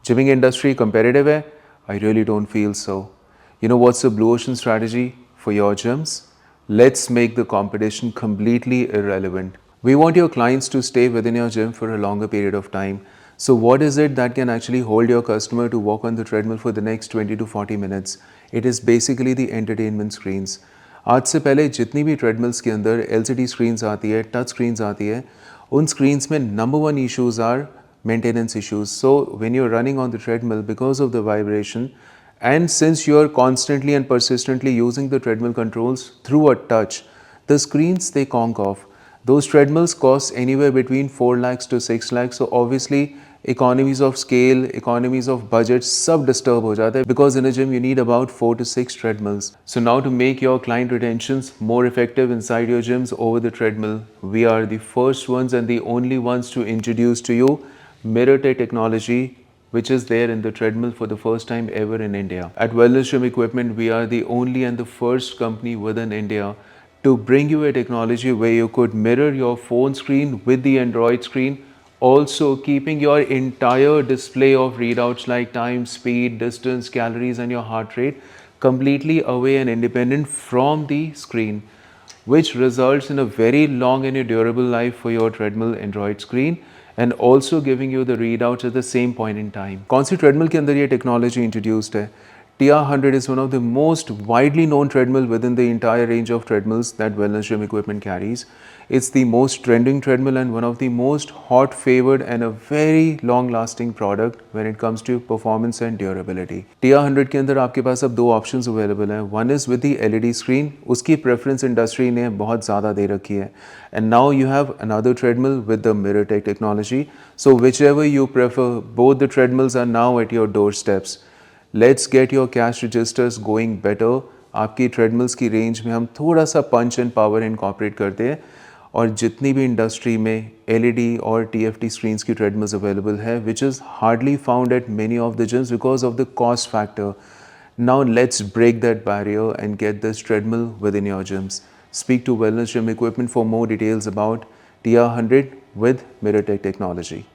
Gymming industry competitive hai? I really don't feel so. You know what's the blue ocean strategy for your gyms? Let's make the competition completely irrelevant. We want your clients to stay within your gym for a longer period of time. So what is it that can actually hold your customer to walk on the treadmill for the next 20 to 40 minutes? It is basically the entertainment screens. आज से पहले जितनी भी treadmills के अंदर LCD screens आती है, touch screens आती है, उन स्क्रीन्स में number one issues are maintenance issues. So when you're running on the treadmill, because of the vibration, and since you're constantly and persistently using the treadmill controls through a touch, the screens they conk off. Those treadmills cost anywhere between 4 lakhs to 6 lakhs. So obviously economies of scale, economies of budget, sub disturb ho jata hai, because in a gym you need about 4 to 6 treadmills. So now to make your client retentions more effective inside your gyms over the treadmill, we are the first ones and the only ones to introduce to you MirrorTech technology, which is there in the treadmill for the first time ever in India. At Wellness Gym Equipment, we are the only and the first company within India to bring you a technology where you could mirror your phone screen with the Android screen, also keeping your entire display of readouts like time, speed, distance, calories and your heart rate completely away and independent from the screen, which results in a very long and a durable life for your treadmill Android screen, and also giving you the readouts at the same point in time. कौन सी treadmill के अंदर ये technology introduced है? TR100 is one of the most widely known treadmill within the entire range of treadmills that Wellness Gym Equipment carries. It's the most trending treadmill and one of the most hot favored and a very long lasting product when it comes to performance and durability. TR100 के अंदर आपके पास अब दो options available हैं. One is with the LED screen. उसकी preference industry ने बहुत ज़्यादा दे रखी है. And now you have another treadmill with the MirrorTech technology. So whichever you prefer, both the treadmills are now at your doorsteps. Let's get your cash registers going better. आपकी treadmills की range में हम थोड़ा सा punch and power incorporate करते हैं, और जितनी भी इंडस्ट्री में LED और TFT स्क्रीन्स की ट्रेडमिल्स अवेलेबल है, which is hardly found at many of the gyms because of the cost factor. Now let's break that barrier and get this treadmill within your gyms. Speak to Wellness Gym Equipment for more details about TR100 with MirrorTech technology.